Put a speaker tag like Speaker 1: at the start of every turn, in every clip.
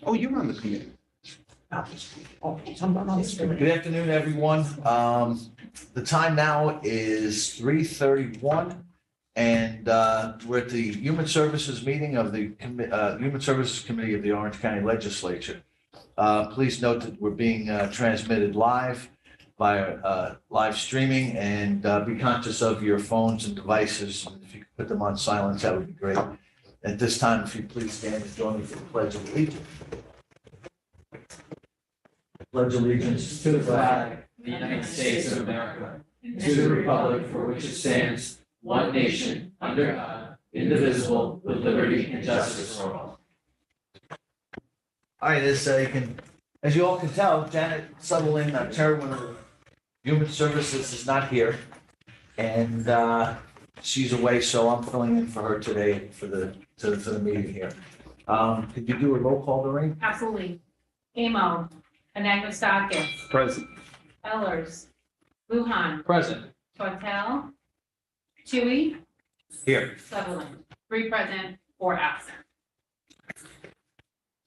Speaker 1: Oh, you're on the committee. Oh, someone on the committee.
Speaker 2: Good afternoon, everyone. The time now is 3:31, and we're at the Human Services meeting of the Human Services Committee of the Orange County Legislature. Please note that we're being transmitted live via live streaming, and be conscious of your phones and devices. If you could put them on silence, that would be great. At this time, if you please stand and join me for the Pledge of Allegiance. Pledge allegiance
Speaker 3: to the flag of the United States of America, and to the republic for which it stands, one nation, under God, indivisible, with liberty and justice for all.
Speaker 2: All right, as you all can tell, Janet Sutherland, chairwoman of Human Services, is not here, and she's away, so I'm filling in for her today for the meeting here. Could you do a roll call, Lorraine?
Speaker 4: Absolutely. Amo, Anagnostakis,
Speaker 1: Present.
Speaker 4: Ellers, Luhan,
Speaker 1: Present.
Speaker 4: Tortel, Tui,
Speaker 2: Here.
Speaker 4: Sutherland. 3 present, 4 absent.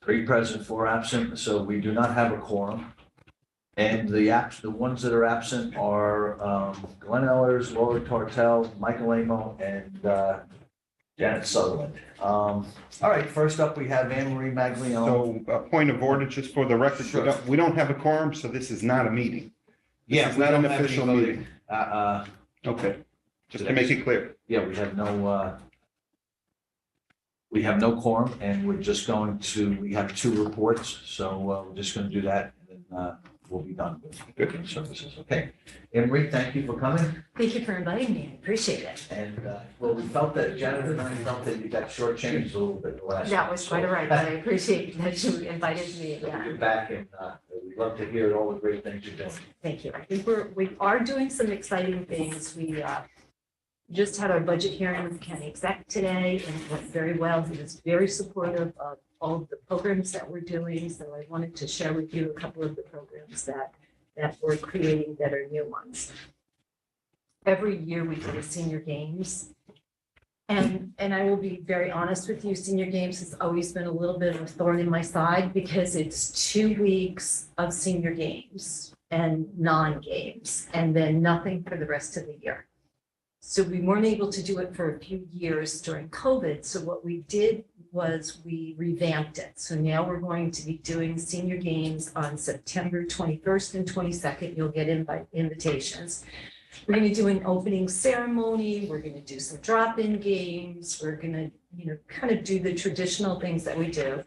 Speaker 2: 3 present, 4 absent, so we do not have a quorum. And the ones that are absent are Glenn Ellers, Laura Tortel, Michael Amo, and Janet Sutherland. All right, first up, we have Anne Marie Maglione.
Speaker 1: So a point of order, just for the record,
Speaker 2: Sure.
Speaker 1: we don't have a quorum, so this is not a meeting.
Speaker 2: Yeah,
Speaker 1: It's
Speaker 2: we
Speaker 1: not
Speaker 2: don't
Speaker 1: an
Speaker 2: have any
Speaker 1: official
Speaker 2: voting.
Speaker 1: meeting. Okay, just to make it clear.
Speaker 2: Yeah, we have no quorum, and we have 2 reports, so we're just going to do that, and then we'll be done with Human Services. Okay. Anne Marie, thank you for coming.
Speaker 5: Thank you for inviting me. I appreciate it.
Speaker 2: And we felt that Janet and I felt that you got shortchanged a little bit the last.
Speaker 5: That was quite all right, but I appreciate that you invited me.
Speaker 2: You're
Speaker 5: Yeah,
Speaker 2: back, and we'd love to hear all the great things you're doing.
Speaker 5: thank you. I think we are doing some exciting things. We just had our budget hearing with the county exec today, and it went very well. He was very supportive of all of the programs that we're doing. So I wanted to share with you a couple of the programs that we're creating that are new ones. Every year we do the senior games. And I will be very honest with you, senior games has always been a little bit of a thorn in my side because it's 2 weeks of senior games and non-games, and then nothing for the rest of the year. So we weren't able to do it for a few years during COVID. So what we did was we revamped it. So now we're going to be doing senior games on September 21st and 22nd. You'll get invitations. We're going to do an opening ceremony. We're going to do some drop-in games. We're going to, kind of do the traditional things that we do.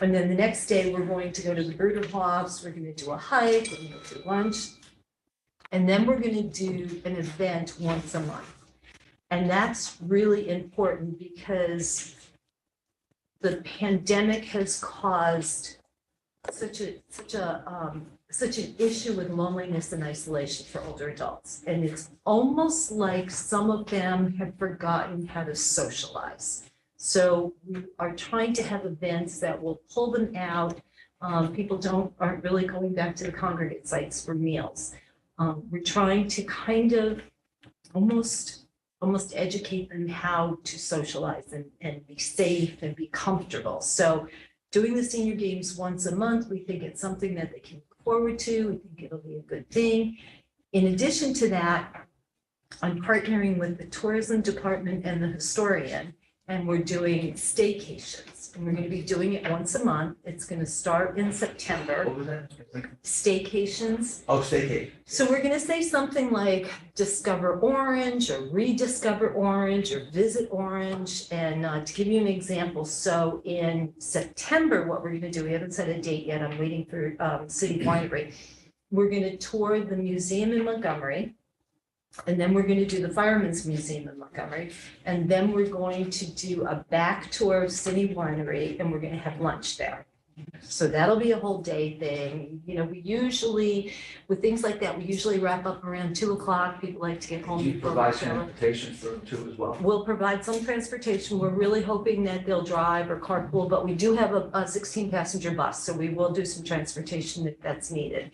Speaker 5: And then the next day, we're going to go to the Bruderhofs. We're going to do a hike. We're going to do lunch. And then we're going to do an event once a month. And that's really important because the pandemic has caused such an issue with loneliness and isolation for older adults. And it's almost like some of them have forgotten how to socialize. So we are trying to have events that will pull them out. People aren't really going back to the congregate sites for meals. We're trying to kind of almost educate them how to socialize and be safe and be comfortable. So doing the senior games once a month, we think it's something that they can look forward to. We think it'll be a good thing. In addition to that, I'm partnering with the tourism department and the historian, and we're doing staycations. And we're going to be doing it once a month. It's going to start in September.
Speaker 2: What was that?
Speaker 5: Staycations.
Speaker 2: Oh, staycation.
Speaker 5: So we're going to say something like discover Orange or rediscover Orange or visit Orange. And to give you an example, so in September, what we're going to do, we haven't set a date yet. I'm waiting for City Winery. We're going to tour the museum in Montgomery. And then we're going to do the Fireman's Museum in Montgomery. And then we're going to do a back tour of City Winery, and we're going to have lunch there. So that'll be a whole day thing. We usually, with things like that, we usually wrap up around 2 o'clock. People like to get home.
Speaker 2: Do you
Speaker 5: before
Speaker 2: provide
Speaker 5: lunch hour.
Speaker 2: transportation for them too as well?
Speaker 5: We'll provide some transportation. We're really hoping that they'll drive or carpool, but we do have a 16-passenger bus, so we will do some transportation if that's needed.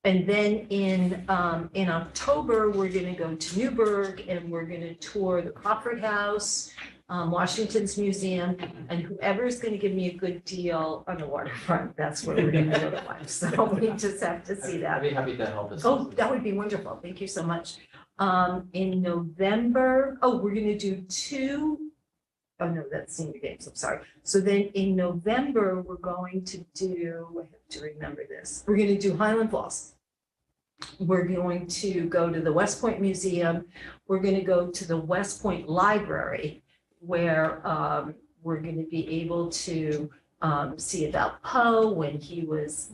Speaker 5: And then in October, we're going to go to Newburgh and we're going to tour the Crawford House. Washington's Museum, and whoever's gonna give me a good deal on the waterfront, that's what we're gonna go to. So we just have to see that.
Speaker 3: I'd be happy to help us.
Speaker 5: Oh, that would be wonderful. Thank you so much. In November, we're gonna do oh no, that's senior games, I'm sorry. So then in November, we're going to do, I have to remember this, we're gonna do Highland Falls. We're going to go to the West Point Museum. We're gonna go to the West Point Library, where we're gonna be able to see about Poe when he was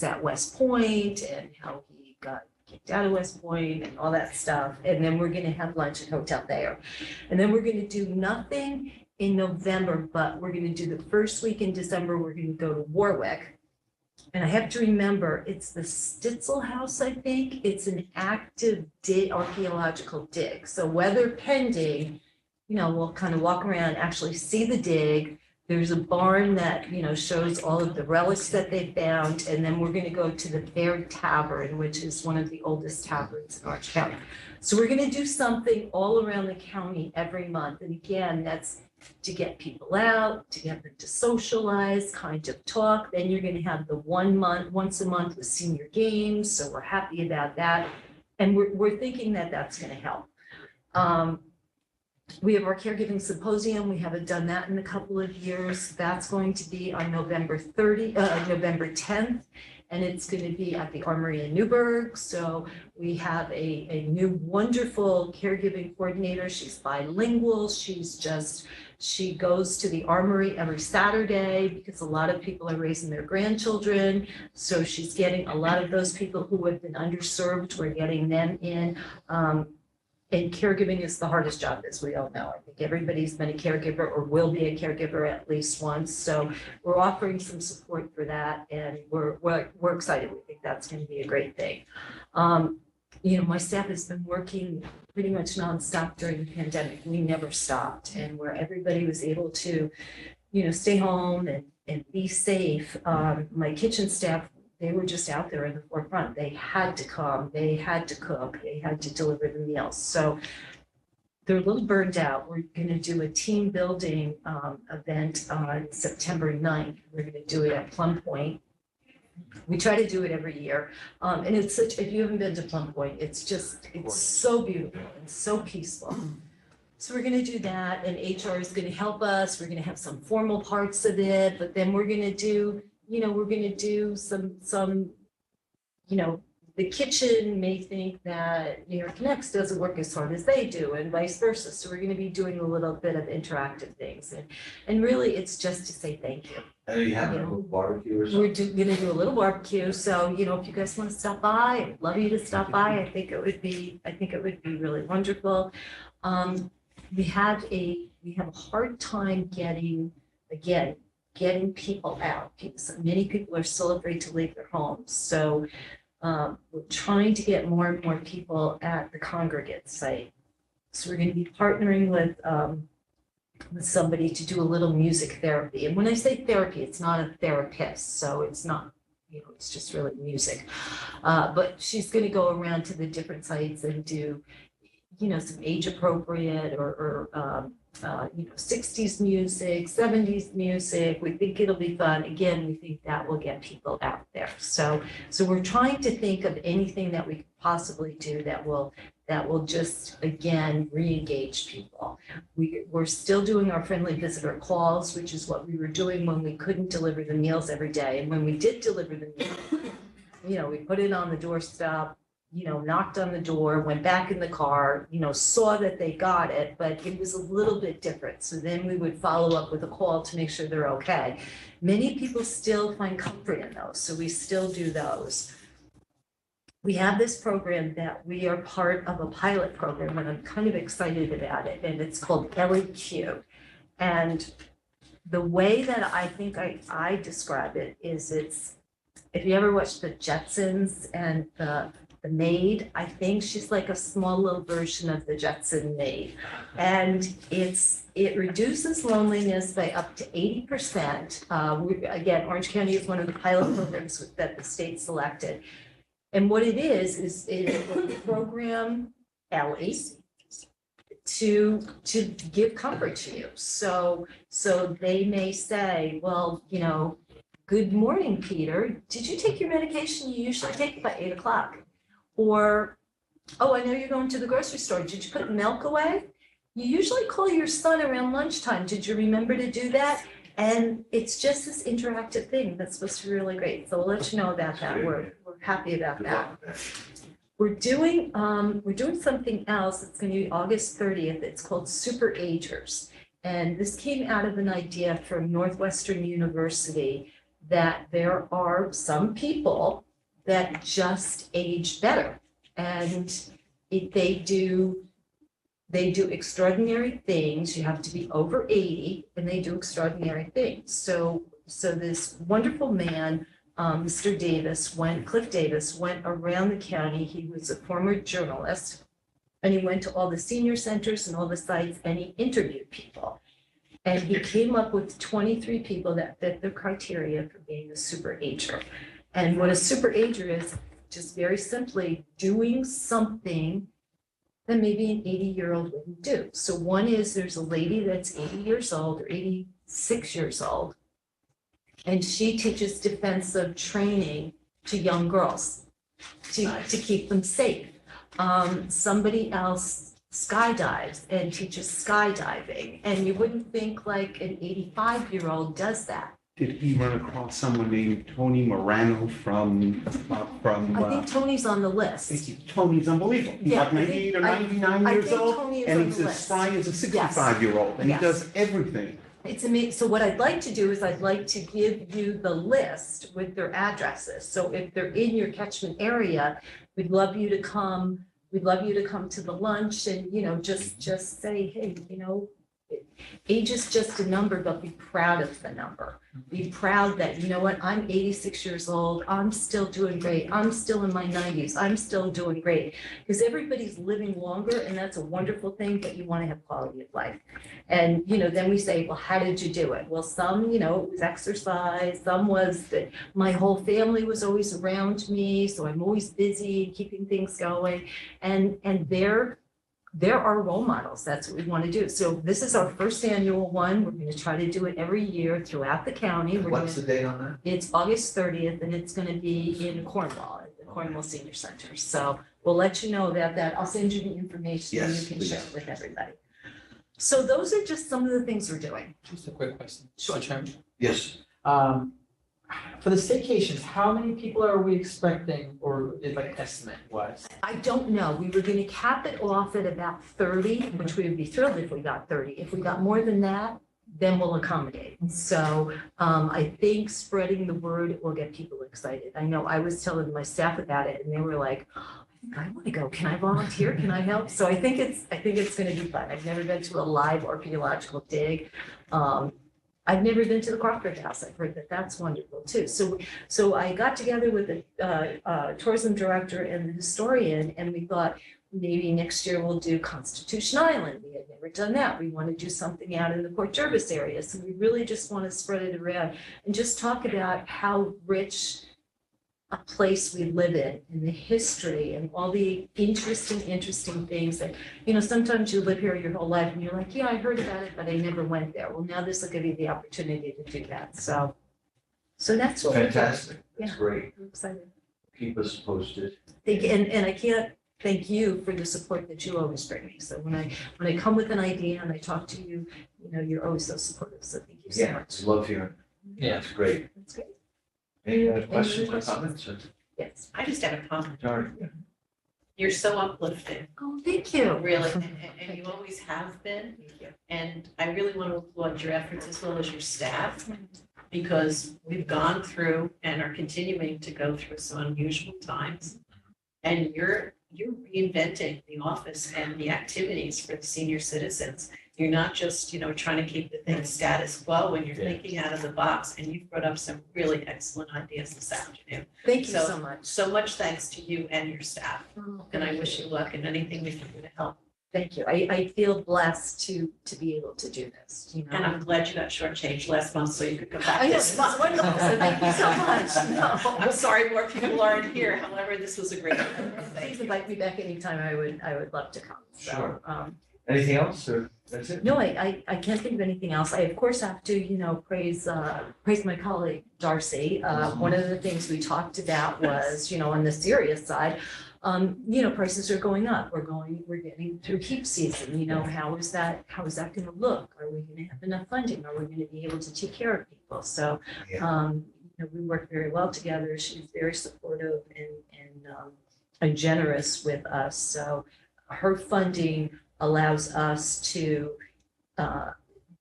Speaker 5: at West Point and how he got kicked out of West Point and all that stuff. And then we're gonna have lunch at Hotel Thayer. And then we're gonna do nothing in November, but we're gonna do the first week in December, we're gonna go to Warwick. And I have to remember, it's the Stitzel House, I think. It's an active archaeological dig. So weather pending, we'll kind of walk around, actually see the dig. There's a barn that, shows all of the relics that they found. And then we're going to go to the Fair Tavern, which is one of the oldest taverns in Orange County. So we're going to do something all around the county every month. And again, that's to get people out, to get them to socialize, kind of talk. Then you're going to have the once a month with senior games. So we're happy about that. And we're thinking that that's going to help. We have our Caregiving Symposium. We haven't done that in a couple of years. That's going to be on November 10th. And it's going to be at the Armory in Newburgh. So we have a new wonderful caregiving coordinator. She's bilingual. She goes to the Armory every Saturday because a lot of people are raising their grandchildren. So she's getting a lot of those people who have been underserved. We're getting them in. And caregiving is the hardest job, as we all know. I think everybody's been a caregiver or will be a caregiver at least once. So we're offering some support for that, and we're excited. We think that's going to be a great thing. My staff has been working pretty much nonstop during the pandemic. We never stopped, and where everybody was able to, stay home and be safe. My kitchen staff, they were just out there in the forefront. They had to come, they had to cook, they had to deliver the meals. So they're a little burned out. We're going to do a team building event on September 9th. We're going to do it at Plum Point. We try to do it every year. And it's if you haven't been to Plum Point, it's so beautiful and so peaceful. So we're going to do that, and HR is going to help us. We're going to have some formal parts of it, but then we're going to do some, the kitchen may think that New York Next doesn't work as hard as they do and vice versa. So we're going to be doing a little bit of interactive things. And really it's just to say thank you.
Speaker 2: And are you having a little barbecue or something?
Speaker 5: We're going to do a little barbecue. So, if you guys want to stop by, I'd love you to stop by. I think it would be really wonderful. We have a hard time getting people out. Many people are still afraid to leave their homes. So we're trying to get more and more people at the congregate site. So we're going to be partnering with somebody to do a little music therapy. And when I say therapy, it's not a therapist. So it's not, it's just really music. But she's going to go around to the different sites and do, some age appropriate or 60s music, 70s music. We think it'll be fun. Again, we think that will get people out there. So we're trying to think of anything that we could possibly do that will just, again, re-engage people. We're still doing our friendly visitor calls, which is what we were doing when we couldn't deliver the meals every day. And when we did deliver the meals, we put it on the doorstep, knocked on the door, went back in the car, saw that they got it, but it was a little bit different. So then we would follow up with a call to make sure they're okay. Many people still find comfort in those, so we still do those. We have this program that we are part of a pilot program, and I'm kind of excited about it, and it's called LEQ. And the way that I think I describe it is if you ever watched the Jetsons and the maid, I think she's like a small little version of the Jetson maid. And it reduces loneliness by up to 80%. Again, Orange County is one of the pilot programs that the state selected. And what it is a program, Ellie. to give comfort to you. So they may say, well, good morning, Peter. Did you take your medication you usually take by 8 o'clock? Or, oh, I know you're going to the grocery store. Did you put milk away? You usually call your son around lunchtime. Did you remember to do that? And it's just this interactive thing that's supposed to be really great. So we'll let you know about that. We're happy about
Speaker 2: Good
Speaker 5: that.
Speaker 2: luck with that.
Speaker 5: We're doing something else. It's going to be August 30th. It's called Super Agers. And this came out of an idea from Northwestern University that there are some people that just age better. And they do extraordinary things. You have to be over 80 and they do extraordinary things. So this wonderful man, Mr. Cliff Davis, went around the county. He was a former journalist and he went to all the senior centers and all the sites and he interviewed people. And he came up with 23 people that fit the criteria for being a super ager. And what a super ager is, just very simply doing something that maybe an 80-year-old wouldn't do. So one is there's a lady that's 80 years old or 86 years old, and she teaches defensive training to young girls to keep them safe. Somebody else skydives and teaches skydiving, and you wouldn't think like an 85-year-old does that.
Speaker 6: Did he run across someone named Tony Morano from?
Speaker 5: I think Tony's on the list.
Speaker 6: Tony's unbelievable. He's
Speaker 5: Yeah,
Speaker 6: like 98 or
Speaker 5: I
Speaker 6: 99 years
Speaker 5: think
Speaker 6: old,
Speaker 5: Tony is
Speaker 6: and
Speaker 5: on
Speaker 6: he's
Speaker 5: the
Speaker 6: as
Speaker 5: list.
Speaker 6: spry as a 65-year-old, and he
Speaker 5: Yes.
Speaker 6: does everything.
Speaker 5: It's amazing. So what I'd like to do is I'd like to give you the list with their addresses. So if they're in your catchment area, we'd love you to come. We'd love you to come to the lunch and, just say, hey, age is just a number, but be proud of the number. Be proud that, you know what, I'm 86 years old. I'm still doing great. I'm still in my 90s. I'm still doing great. Because everybody's living longer and that's a wonderful thing, but you want to have quality of life. And, then we say, well, how did you do it? Well, some, it was exercise. Some was that my whole family was always around me. So I'm always busy keeping things going. And there are role models. That's what we want to do. So this is our first annual one. We're going to try to do it every year throughout the county.
Speaker 2: What's the date on that?
Speaker 5: It's August 30th and it's going to be in Cornwall, at the Cornwall Senior Center. So we'll let you know about that. I'll send you the information and
Speaker 2: Yes,
Speaker 5: you can
Speaker 2: please.
Speaker 5: share it with everybody. So those are just some of the things we're doing.
Speaker 3: Just a quick question.
Speaker 5: Sure.
Speaker 3: Mr. Chairman.
Speaker 2: Yes.
Speaker 3: For the staycations, how many people are we expecting, or is like estimate wise?
Speaker 5: I don't know. We were going to cap it off at about 30, which we would be thrilled if we got 30. If we got more than that, then we'll accommodate. So I think spreading the word will get people excited. I know I was telling my staff about it and they were like, I want to go. Can I volunteer? Can I help? So I think it's going to be fun. I've never been to a live archaeological dig. I've never been to the Crawford House. I've heard that that's wonderful too. So I got together with the tourism director and the historian, and we thought maybe next year we'll do Constitution Island. We had never done that. We want to do something out in the Port Jervis area. So we really just want to spread it around and just talk about how rich a place we live in and the history and all the interesting things that, sometimes you live here your whole life and you're like, yeah, I heard about it, but I never went there. Well, now this will give you the opportunity to do that. So that's what we're doing.
Speaker 2: Fantastic. That's
Speaker 5: Yeah.
Speaker 2: great.
Speaker 5: I'm excited.
Speaker 2: Keep us posted.
Speaker 5: And I can't thank you for the support that you always bring me. So when I come with an idea and I talk to you, you're always so supportive. So thank you so
Speaker 2: Yeah,
Speaker 5: much.
Speaker 2: love hearing.
Speaker 3: Yeah.
Speaker 2: That's great.
Speaker 5: That's great.
Speaker 2: Any other
Speaker 5: Any
Speaker 2: questions or
Speaker 5: questions?
Speaker 2: comments?
Speaker 5: Yes.
Speaker 7: I just have a comment.
Speaker 2: Sorry.
Speaker 7: You're so uplifting,
Speaker 5: Oh, thank you.
Speaker 7: really, and you always have been.
Speaker 5: Thank you.
Speaker 7: And I really want to applaud your efforts as well as your staff, because we've gone through and are continuing to go through some unusual times. And you're reinventing the office and the activities for the senior citizens. You're not just, trying to keep the thing status quo, when you're
Speaker 2: Yeah.
Speaker 7: thinking out of the box, and you've brought up some really excellent ideas this afternoon.
Speaker 5: Thank you
Speaker 7: So-
Speaker 5: so much.
Speaker 7: So much thanks to you and your staff,
Speaker 5: Oh,
Speaker 7: and I
Speaker 5: thank
Speaker 7: wish you luck in anything we can do to help.
Speaker 5: Thank you. I feel blessed to be able to do this,
Speaker 7: And I'm glad you got shortchanged last month so you could come back
Speaker 5: I know,
Speaker 7: this
Speaker 5: it's
Speaker 7: month.
Speaker 5: wonderful. So thank you so much. No.
Speaker 7: I'm sorry more people aren't here, however, this was a great.
Speaker 5: Please invite me back anytime. I would love to come. So,
Speaker 2: Sure. Anything else, or that's it?
Speaker 5: No, I can't think of anything else. I, of course, have to, praise my colleague Darcy. One of the things we talked about was, on the serious side, prices are going up. We're getting through heat season, how is that gonna look? Are we gonna have enough funding? Are we gonna be able to take care of people? So, we work very well together. She's very supportive and generous with us. So her funding allows us to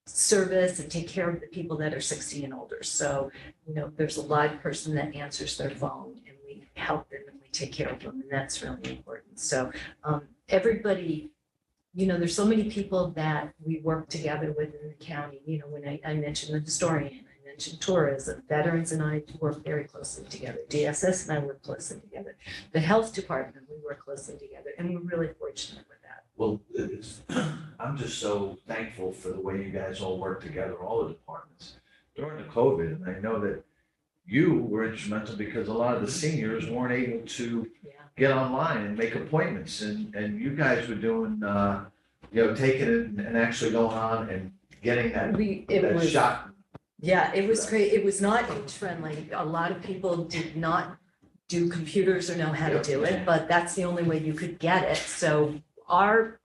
Speaker 5: service and take care of the people that are 60 and older. So, there's a live person that answers their phone and we help them and we take care of them, and that's really important. So everybody, there's so many people that we work together with in the county. When I mentioned the historian, I mentioned tourism, veterans and I work very closely together. DSS and I work closely together. The health department, we work closely together, and we're really fortunate with that.
Speaker 2: Well, I'm just so thankful for the way you guys all work together, all the departments during the COVID. And I know that you were instrumental because a lot of the seniors weren't able to get online and make appointments. And you guys were doing, taking it and actually going on and getting that shot.
Speaker 5: Yeah, it was great. It was not age friendly. A lot of people did not do computers or know how to do it, but that's the only way you could get it. So our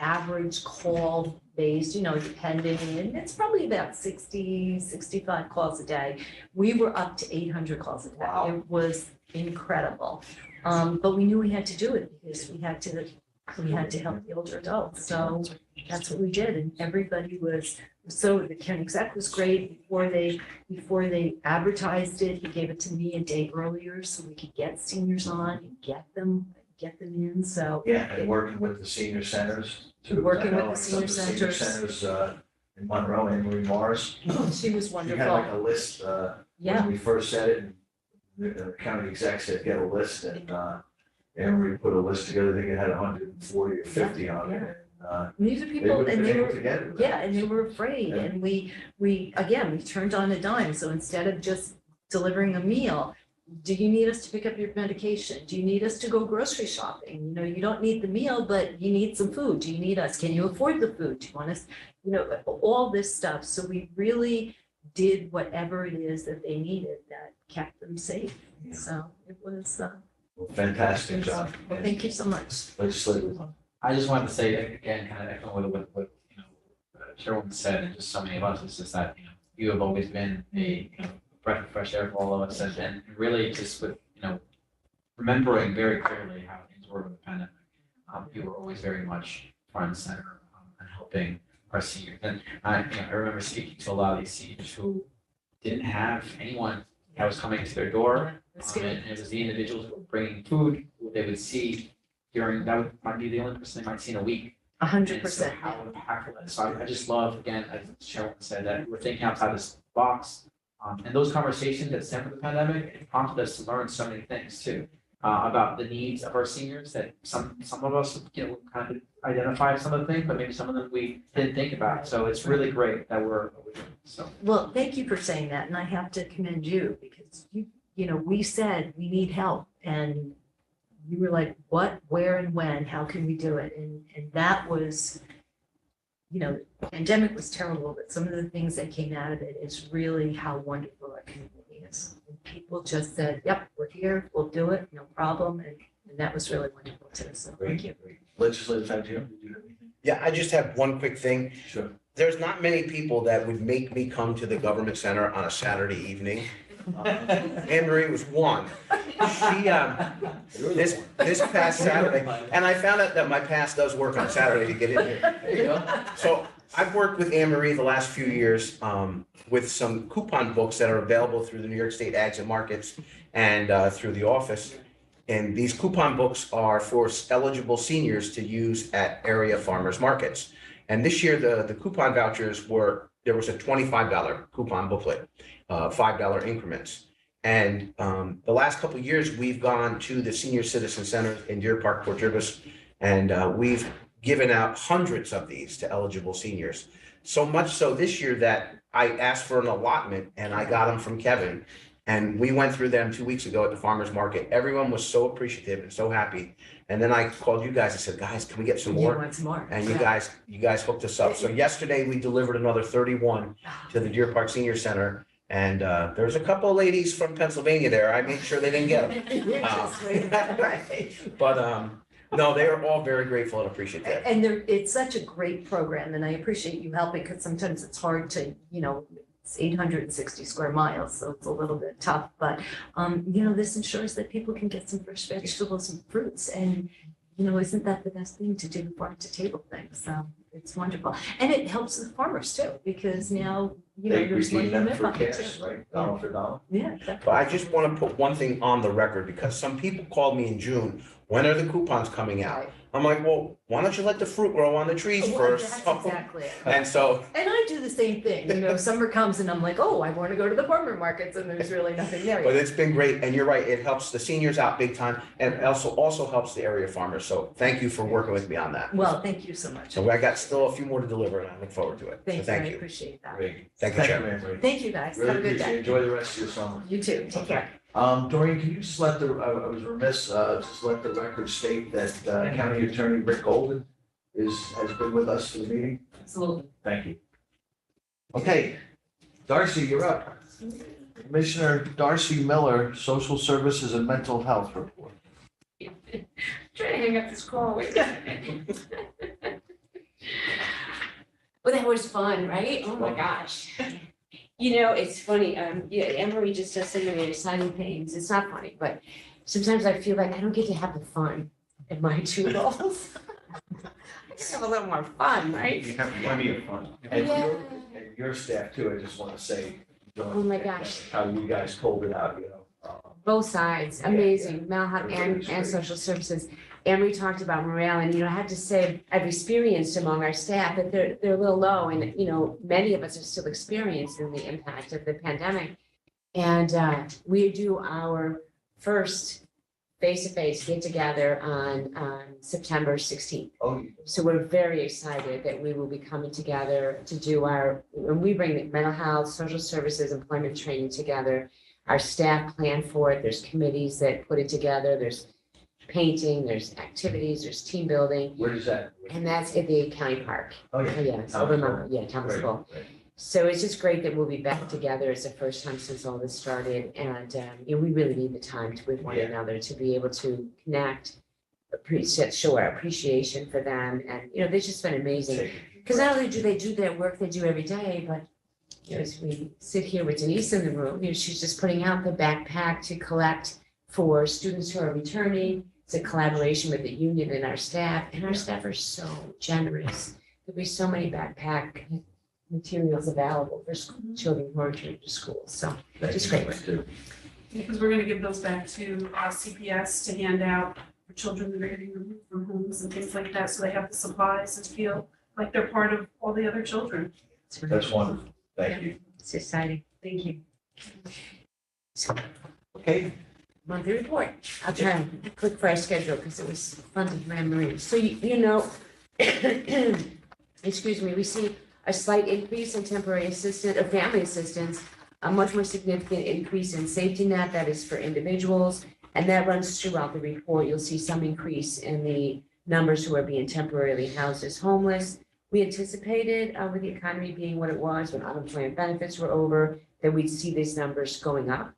Speaker 5: average call base, depending, and it's probably about 60, 65 calls a day. We were up to 800 calls a day.
Speaker 2: Wow.
Speaker 5: It was incredible. But we knew we had to do it because we had to help the older adults. So that's what we did. And everybody was, so the county exec was great. Before they advertised it, he gave it to me a day earlier so we could get seniors on and get them in. So
Speaker 2: Yeah, and working with the senior centers too.
Speaker 5: Working
Speaker 2: I
Speaker 5: with
Speaker 2: know
Speaker 5: the
Speaker 2: some of
Speaker 5: senior
Speaker 2: centers in Monroe, Anne Marie Morris.
Speaker 5: she was
Speaker 2: You had
Speaker 5: wonderful.
Speaker 2: like a list,
Speaker 5: Yeah.
Speaker 2: when we first said it, and the county exec said, get a list, and Anne Marie put a list together, I think it had 140 or 50 on it.
Speaker 5: These are
Speaker 2: They
Speaker 5: people,
Speaker 2: would have
Speaker 5: and
Speaker 2: been
Speaker 5: they
Speaker 2: able
Speaker 5: were,
Speaker 2: to get it.
Speaker 5: yeah, and they were afraid,
Speaker 2: Yeah.
Speaker 5: and we turned on a dime, so instead of just delivering a meal, do you need us to pick up your medication? Do you need us to go grocery shopping? You don't need the meal, but you need some food. Do you need us? Can you afford the food? Do you want us, all this stuff. So we really did whatever it is that they needed that kept them safe.
Speaker 2: Yeah.
Speaker 5: So it was,
Speaker 2: Fantastic job.
Speaker 5: well, thank you so much.
Speaker 2: Legislative.
Speaker 3: I just wanted to say again, kind of echoing what Chairwoman said, and just so many of us, is just that, you have always been a breath of fresh air for all of us, and really just with, remembering very clearly how things were with the pandemic. You were always very much front and center and helping our seniors. And I remember speaking to a lot of these seniors who didn't have anyone that was coming to their door.
Speaker 5: That's good.
Speaker 3: And it was the individuals who were bringing food, who they would see might be the only person they might see in a week.
Speaker 5: 100%.
Speaker 3: And so how impactful that is. So I just love, again, as the Chairwoman said, that we're thinking outside this box. And those conversations that stemmed from the pandemic, it prompted us to learn so many things too, about the needs of our seniors that some of us, kind of identified some of the things, but maybe some of them we didn't think about. So it's really great that we're doing this. So.
Speaker 5: Well, thank you for saying that, and I have to commend you because we said we need help, and you were like, what, where, and when? How can we do it? And that was, the pandemic was terrible, but some of the things that came out of it is really how wonderful our community is. And people just said, "Yep, we're here. We'll do it. No problem." And that was really wonderful too. So thank you.
Speaker 2: Legislative Fed, Jim, did you have anything?
Speaker 8: Yeah, I just have one quick thing.
Speaker 2: Sure.
Speaker 8: There's not many people that would make me come to the government center on a Saturday evening. Anne Marie was one. She, this past Saturday, and I found out that my pass does work on Saturday to get in here.
Speaker 2: There you go.
Speaker 8: So I've worked with Anne Marie the last few years with some coupon books that are available through the New York State Ags and Markets and through the office. And these coupon books are for eligible seniors to use at area farmers markets. And this year, the coupon vouchers there was a $25 coupon booklet, $5 increments. And the last couple of years, we've gone to the senior citizen centers in Deer Park, Port Jervis, and we've given out hundreds of these to eligible seniors. So much so this year that I asked for an allotment and I got them from Kevin. And we went through them 2 weeks ago at the farmer's market. Everyone was so appreciative and so happy. And then I called you guys and said, guys, can we get some
Speaker 5: You
Speaker 8: more?
Speaker 5: want some more?
Speaker 8: And
Speaker 5: Yeah.
Speaker 8: you guys hooked us up. So yesterday we delivered another 31 to the Deer Park Senior Center. And there's a couple of ladies from Pennsylvania there. I made sure they didn't get them.
Speaker 5: You're just waiting.
Speaker 8: But no, they are all very grateful and appreciative.
Speaker 5: And it's such a great program, and I appreciate you helping, because sometimes it's hard to, it's 860 square miles, so it's a little bit tough, but, this ensures that people can get some fresh vegetables and fruits, and, isn't that the best thing to do, farm to table thing, so it's wonderful. And it helps the farmers too, because now,
Speaker 2: They
Speaker 5: there's money
Speaker 2: redeem
Speaker 5: in
Speaker 2: them
Speaker 5: their
Speaker 2: for
Speaker 5: pocket
Speaker 2: cash,
Speaker 5: too.
Speaker 2: right? Dollar for dollar.
Speaker 5: Yeah, exactly.
Speaker 8: But I just want to put one thing on the record, because some people called me in June, when are the coupons coming out?
Speaker 5: Right.
Speaker 8: I'm like, well, why don't you let the fruit grow on the trees
Speaker 5: Well,
Speaker 8: first?
Speaker 5: that's exactly it.
Speaker 8: And so,
Speaker 5: And I do the same thing, summer comes and I'm like, oh, I want to go to the farmer markets, and there's really nothing there
Speaker 8: but
Speaker 5: yet.
Speaker 8: it's been great, and you're right, it helps the seniors out big time, and it also helps the area farmers, so thank you for working with me on that.
Speaker 5: Well, thank you so much.
Speaker 8: So I got still a few more to deliver, and I look forward to it, so
Speaker 5: Thank you, I
Speaker 8: thank you.
Speaker 5: appreciate that.
Speaker 2: Great.
Speaker 8: Thank you, Chair.
Speaker 2: Anne Marie.
Speaker 5: Thank you, guys. Have
Speaker 2: Really
Speaker 5: a good
Speaker 2: appreciate it.
Speaker 5: day.
Speaker 2: Enjoy the rest of your summer.
Speaker 5: You too. Take care.
Speaker 2: Doreen, can you just let I was remiss, just let the record state that County Attorney Rick Golden has been with us for the meeting.
Speaker 7: Absolutely.
Speaker 2: Thank you. Okay, Darcy, you're up. Commissioner Darcy Miller, Social Services and Mental Health Report.
Speaker 9: Trying to hang up this call. Wait a minute. Well, that was fun, right? Oh my gosh. It's funny, Emery just does so many exciting things. It's not funny, but sometimes I feel like I don't get to have the fun in my two roles. I just have a little more fun, right?
Speaker 2: You have plenty of fun. And
Speaker 9: Yeah.
Speaker 2: and your staff too, I just want to say.
Speaker 9: Oh my gosh.
Speaker 2: How you guys pulled it out,
Speaker 9: Both sides, amazing, Malhut and social services. Emery talked about morale, and, I have to say, I've experienced among our staff that they're a little low, and, many of us are still experiencing the impact of the pandemic. And we do our first face-to-face get-together on September 16th.
Speaker 2: Oh,
Speaker 9: So we're very excited that we will be coming together to do when we bring the mental health, social services, employment training together. Our staff plan for it. There's committees that put it together. There's painting, there's activities, there's team building,
Speaker 2: where is that?
Speaker 9: and that's at the county park.
Speaker 2: Oh,
Speaker 9: Oh,
Speaker 2: yeah.
Speaker 9: yeah, it's over Mount, yeah,
Speaker 2: Great,
Speaker 9: Thomasville.
Speaker 2: great.
Speaker 9: So it's just great that we'll be back together. It's the first time since all this started, and, we really need the time with one
Speaker 2: Yeah.
Speaker 9: another to be able to connect, show our appreciation for them, and, they've just been amazing. Because not only do they do their work they do every day, but as we sit here with Denise in the room, she's just putting out the backpack to collect for students who are returning. It's a collaboration with the union and our staff are so generous. There'll be so many backpack materials available for children who are returning to school, so just great.
Speaker 10: Because we're gonna give those back to CPS to hand out for children that are getting removed from homes and things like that, so they have the supplies and feel like they're part of all the other children.
Speaker 2: That's wonderful. Thank you.
Speaker 9: It's exciting.
Speaker 10: Thank you.
Speaker 2: Okay,
Speaker 9: Monthly report. I'll try and click for our schedule because it was fun to Anne Marie. So excuse me, we see a slight increase in temporary assistant or family assistance, a much more significant increase in safety net that is for individuals. And that runs throughout the report. You'll see some increase in the numbers who are being temporarily housed as homeless. We anticipated with the economy being what it was when unemployment benefits were over, that we'd see these numbers going up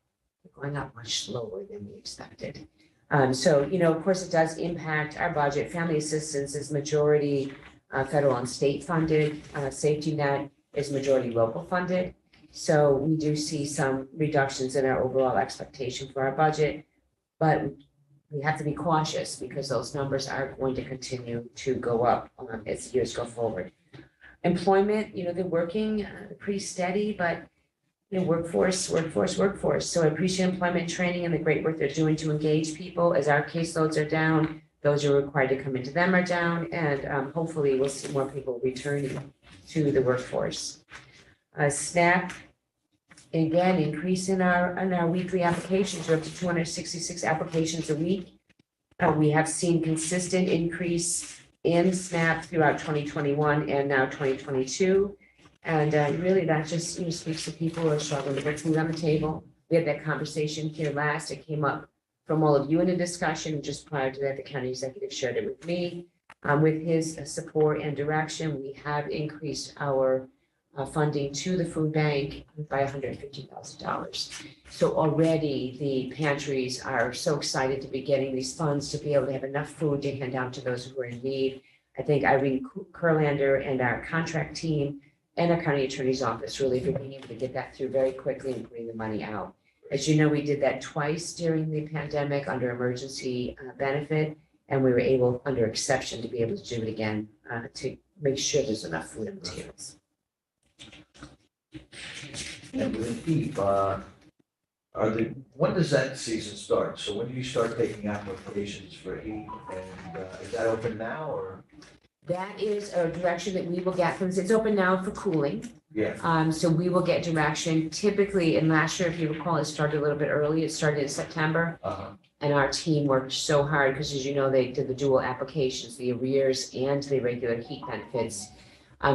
Speaker 9: much slower than we expected. So, of course, it does impact our budget. Family assistance is majority federal and state funded. Safety net is majority local funded. So we do see some reductions in our overall expectation for our budget. But we have to be cautious because those numbers are going to continue to go up as years go forward. Employment, they're working pretty steady, but workforce. So I appreciate employment training and the great work they're doing to engage people. As our caseloads are down, those who are required to come into them are down, and hopefully we'll see more people returning to the workforce. SNAP, again, increase in our weekly applications. We're up to 266 applications a week. We have seen consistent increase in SNAP throughout 2021 and now 2022. And really that just speaks to people who are struggling to put food on the table, We had that conversation here last. It came up from all of you in a discussion. Just prior to that, the county executive shared it with me. With his support and direction, we have increased our funding to the food bank by $150,000. So already the pantries are so excited to be getting these funds to be able to have enough food to hand out to those who are in need. I think Irene Kurlander and our contract team and our county attorney's office really for being able to get that through very quickly and bring the money out. As you know, we did that twice during the pandemic under emergency benefit, and we were able, under exception, to be able to do it again to make sure there's enough food and materials.
Speaker 2: And with HEAP, when does that season start? So when do you start taking applications for HEAP? And is that open now or?
Speaker 9: That is a direction that we will get from, it's open now for cooling.
Speaker 2: Yeah.
Speaker 9: So we will get direction typically, and last year, if you recall, it started a little bit early. It started in September. And our team worked so hard because, as you know, they did the dual applications, the arrears and the regular HEAP benefits.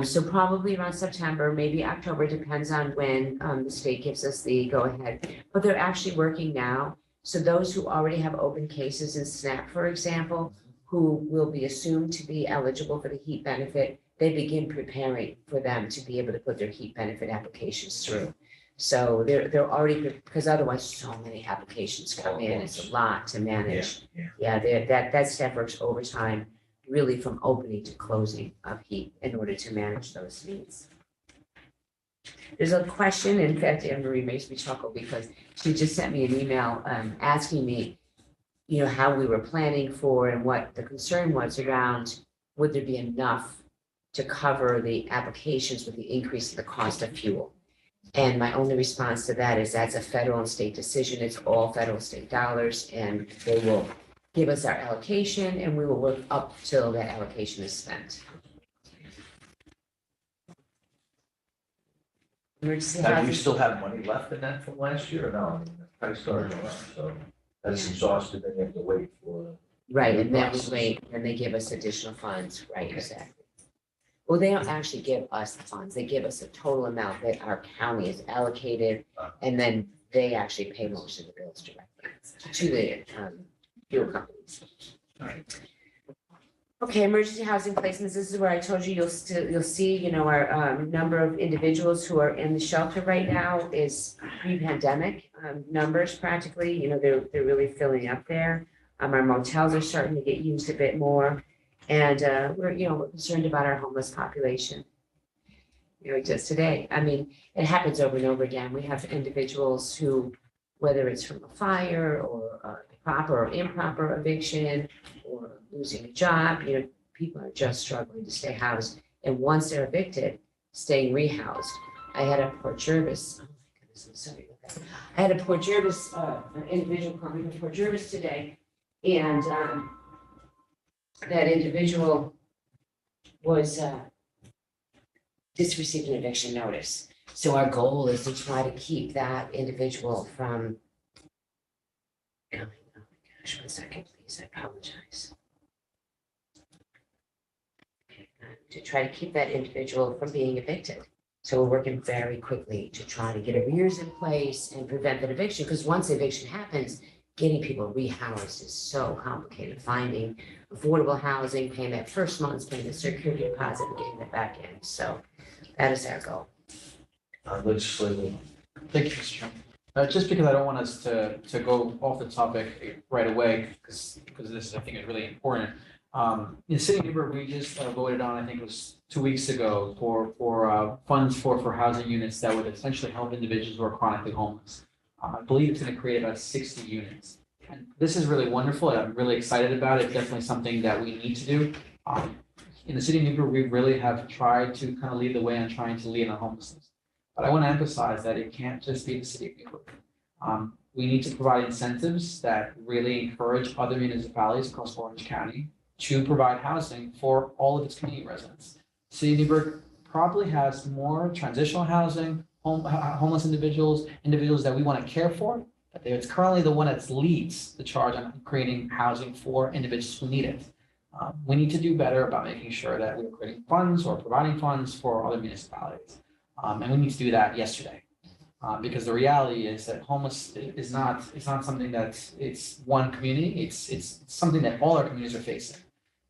Speaker 9: So probably around September, maybe October, depends on when the state gives us the go-ahead. But they're actually working now. So those who already have open cases in SNAP, for example, who will be assumed to be eligible for the HEAP benefit, they begin preparing for them to be able to put their HEAP benefit applications through. So they're already, because otherwise so many applications come in, it's a lot to manage. Yeah, that staff works overtime, really from opening to closing of HEAP in order to manage those needs. There's a question, in fact, Anne Marie makes me chuckle because she just sent me an email asking me, how we were planning for and what the concern was around, would there be enough to cover the applications with the increase in the cost of fuel? And my only response to that is that's a federal and state decision. It's all federal state dollars, and they will give us our allocation and we will work up till that allocation is spent. Emergency
Speaker 2: Now, do you
Speaker 9: housing.
Speaker 2: still have money left in that from last year or no? I mean, that's kind of started around, so that's exhausted, then you have to wait for.
Speaker 9: Right, and then we wait, and they give us additional funds, right, exactly. Well, they don't actually give us the funds, they give us a total amount that our county is allocated, and then they actually pay most of the bills directly to the fuel companies. Okay, emergency housing placements, this is where I told you you'll see, our number of individuals who are in the shelter right now is pre-pandemic numbers practically, they're really filling up there. Our motels are starting to get used a bit more. And we're concerned about our homeless population. Just today, it happens over and over again. We have individuals who, whether it's from a fire or proper or improper eviction or losing a job, people are just struggling to stay housed. And once they're evicted, staying rehoused. I had a Port Jervis, oh my goodness, I'm sorry about that. I had a Port Jervis, an individual coming to Port Jervis today, and that individual was just received an eviction notice. So our goal is to try to keep that individual from, oh my gosh, 1 second, please, I apologize. To try to keep that individual from being evicted. So we're working very quickly to try to get arrears in place and prevent that eviction, because once eviction happens, getting people rehoused is so complicated. Finding affordable housing, paying that first month's paying the security deposit and getting that back in. So that is our goal.
Speaker 2: Legislative.
Speaker 3: Thank you, Mr. Chairman. Just because I don't want us to go off the topic right away, because this, I think, is really important. In City of Newburgh, we just voted on, I think it was 2 weeks ago, for funds for housing units that would essentially help individuals who are chronically homeless. I believe it's going to create about 60 units. And this is really wonderful. I'm really excited about it. Definitely something that we need to do. In the City of Newburgh, we really have tried to kind of lead the way on trying to lead on homelessness. But I want to emphasize that it can't just be the City of Newburgh. We need to provide incentives that really encourage other municipalities across Orange County to provide housing for all of its community residents. City of Newburgh probably has more transitional housing, homeless individuals that we want to care for, but it's currently the one that leads the charge on creating housing for individuals who need it. We need to do better about making sure that we're creating funds or providing funds for other municipalities. And we need to do that yesterday. Because the reality is that homeless is not, it's not something that's, it's one community, it's something that all our communities are facing.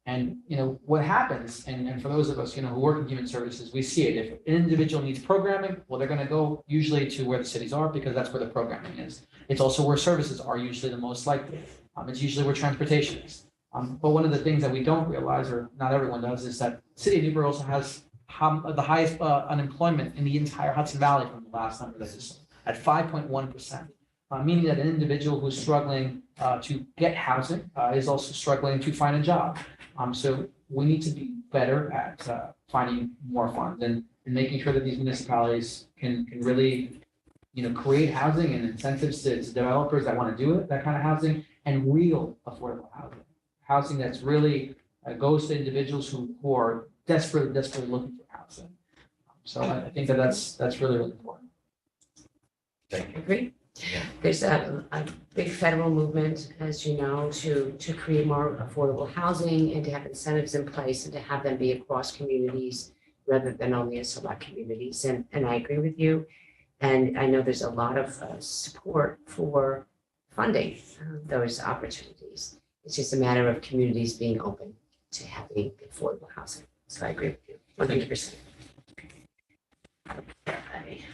Speaker 3: And, you know, what happens, and for those of us, you know, who work in human services, we see it. If an individual needs programming, well, they're gonna go usually to where the cities are because that's where the programming is. It's also where services are usually the most likely. It's usually where transportation is. But one of the things that we don't realize, or not everyone does, is that the city of Newburgh also has the highest unemployment in the entire Hudson Valley from the last number that is at 5.1%. Meaning that an individual who's struggling to get housing is also struggling to find a job. So we need to be better at finding more funds and making sure that these municipalities can really, you know, create housing and incentives to developers that want to do it, that kind of housing, and real affordable housing. Housing that's really goes to individuals who are desperately looking for housing. So I think that's really important.
Speaker 2: Thank you.
Speaker 9: Agree. There's a big federal movement, as you know, to create more affordable housing and to have incentives in place and to have them be across communities rather than only in select communities. And I agree with you. And I know there's a lot of support for funding those opportunities. It's just a matter of communities being open to having affordable housing. So I agree with you 100%. Okay.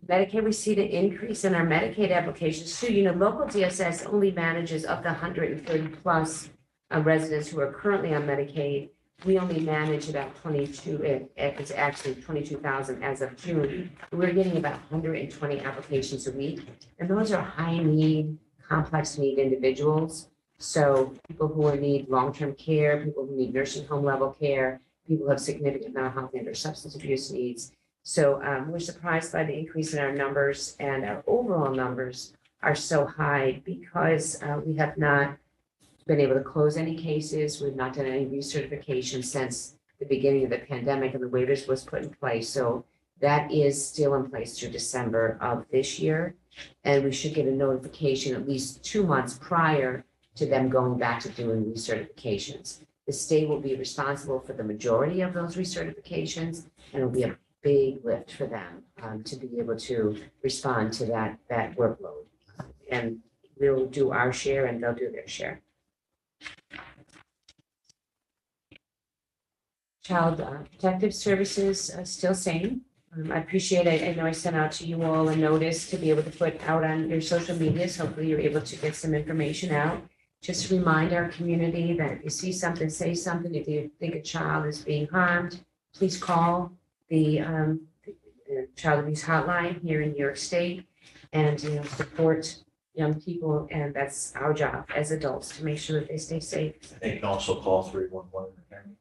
Speaker 9: Medicaid, we see the increase in our Medicaid applications too. You know, local DSS only manages of the 130 plus residents who are currently on Medicaid. We only manage about 22, it's actually 22,000 as of June. We're getting about 120 applications a week. And those are high need, complex need individuals. So people who need long-term care, people who need nursing home level care, people who have significant mental health and or substance abuse needs. So we're surprised by the increase in our numbers, and our overall numbers are so high because we have not been able to close any cases. We've not done any recertification since the beginning of the pandemic and the waivers was put in place. So that is still in place through December of this year. And we should get a notification at least 2 months prior to them going back to doing recertifications. The state will be responsible for the majority of those recertifications, and it'll be a big lift for them to be able to respond to that workload. And we'll do our share and they'll do their share. Child Protective Services, still same. I appreciate it. I know I sent out to you all a notice to be able to put out on your social medias. Hopefully you're able to get some information out. Just to remind our community that if you see something, say something. If you think a child is being harmed, please call the child abuse hotline here in New York State and, you know, support young people. And that's our job as adults to make sure that they stay safe.
Speaker 2: They can also call 311.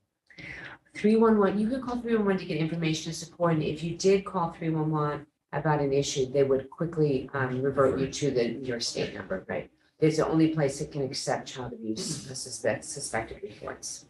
Speaker 9: 311, you can call 311 to get information and support. And if you did call 311 about an issue, they would quickly revert you to the New York State number, right? It's the only place that can accept child abuse suspected reports.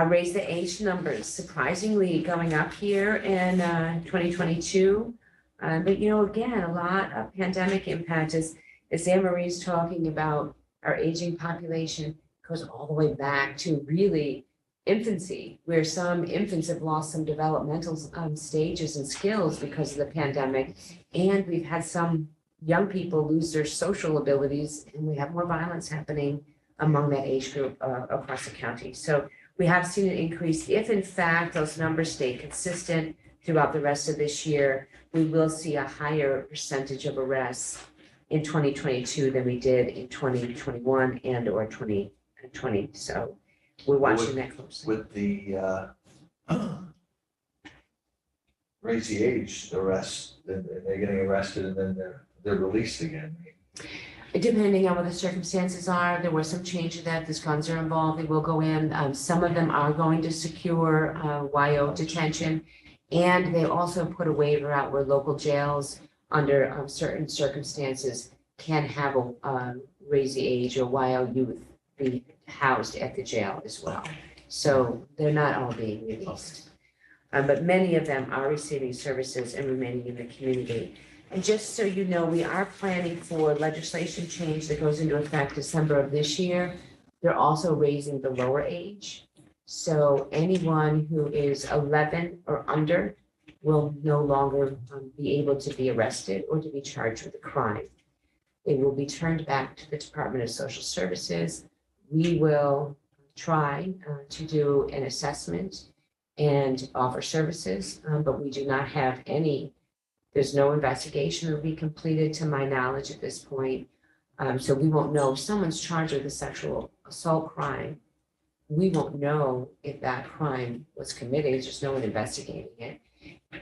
Speaker 9: Raise the age numbers, surprisingly going up here in 2022. But, you know, again, a lot of pandemic impact as Anne Marie's talking about our aging population goes all the way back to really infancy, where some infants have lost some developmental stages and skills because of the pandemic. And we've had some young people lose their social abilities, and we have more violence happening among that age group across the county. So we have seen an increase. If in fact those numbers stay consistent throughout the rest of this year, we will see a higher percentage of arrests in 2022 than we did in 2021 and or 2020. So we're watching that closely.
Speaker 2: With the raise the age arrest, then they're getting arrested and then they're released again.
Speaker 9: Depending on what the circumstances are, there was some change to that. These guns are involved. They will go in. Some of them are going to secure YO detention. And they also put a waiver out where local jails under certain circumstances can have a raise the age or YO youth be housed at the jail as well. So they're not all being released. But many of them are receiving services and remaining in the community. And just so you know, we are planning for legislation change that goes into effect December of this year. They're also raising the lower age. So anyone who is 11 or under will no longer be able to be arrested or to be charged with a crime. They will be turned back to the Department of Social Services. We will try to do an assessment and offer services, but we do not have any, there's no investigation that will be completed to my knowledge at this point. So we won't know if someone's charged with a sexual assault crime. We won't know if that crime was committed, there's just no one investigating it.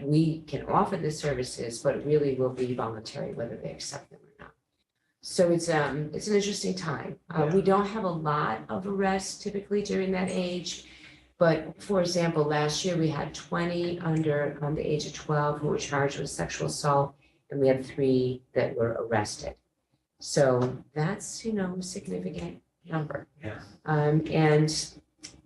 Speaker 9: We can offer the services, but it really will be voluntary whether they accept them or not. So it's an interesting time. We don't have a lot of arrests typically during that age. But for example, last year we had 20 under the age of 12 who were charged with sexual assault, and we had 3 that were arrested. So that's, a significant number.
Speaker 2: Yeah.
Speaker 9: And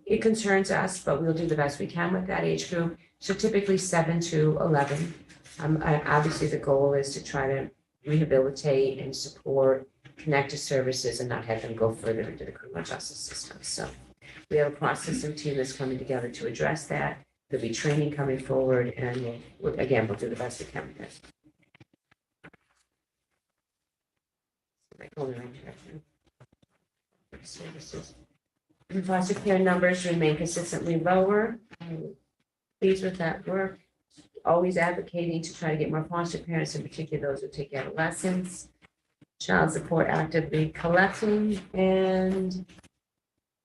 Speaker 9: it concerns us, but we'll do the best we can with that age group. So typically 7 to 11. Obviously, the goal is to try to rehabilitate and support, connect to services, and not have them go further into the criminal justice system. So we have a processing team that's coming together to address that. There'll be training coming forward, and we'll do the best we can with this. Services. Foster care numbers remain consistently lower. I'm pleased with that work. Always advocating to try to get more foster parents, in particular those who take adolescents. Child support actively collecting, and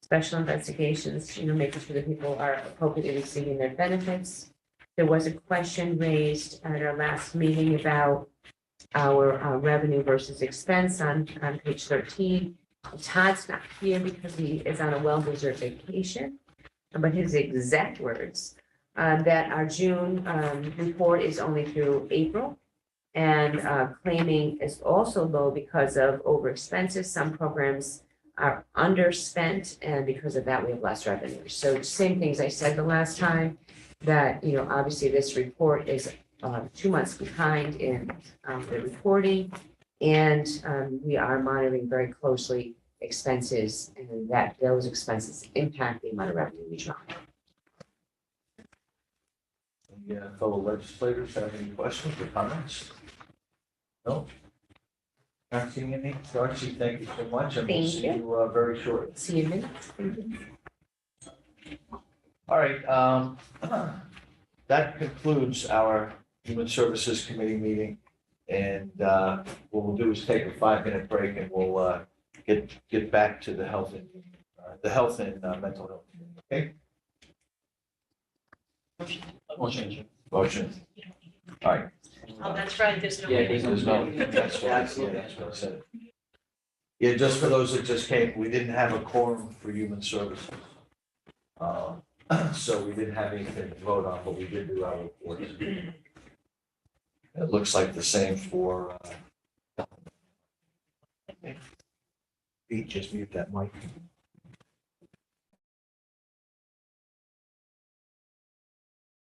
Speaker 9: special investigations, making sure that people are appropriately receiving their benefits. There was a question raised at our last meeting about our revenue versus expense on page 13. Todd's not here because he is on a well-deserved vacation, but his exact words, that our June report is only through April, and claiming is also low because of over expenses. Some programs are underspent, and because of that, we have less revenue. So same things I said the last time, that, obviously this report is 2 months behind in the reporting, and we are monitoring very closely expenses, and that those expenses impact the amount of revenue we draw.
Speaker 2: Any fellow legislators have any questions or comments? No? Not seeing any. Darcy, thank you so much, and we'll
Speaker 9: Thank
Speaker 2: see
Speaker 9: you.
Speaker 2: you very shortly.
Speaker 9: See you in minutes. Thank you.
Speaker 2: All right, that concludes our Human Services Committee meeting. And what we'll do is take a 5-minute break, and we'll get back to the health and mental health. Okay? Motion. All right.
Speaker 7: Oh, that's right, there's no.
Speaker 3: Yeah,
Speaker 2: There's no, that's what I said. Yeah, just for those that just came, we didn't have a quorum for human services. So we didn't have anything to vote on, but we did do our reports. It looks like the same for, Pete, just mute that mic.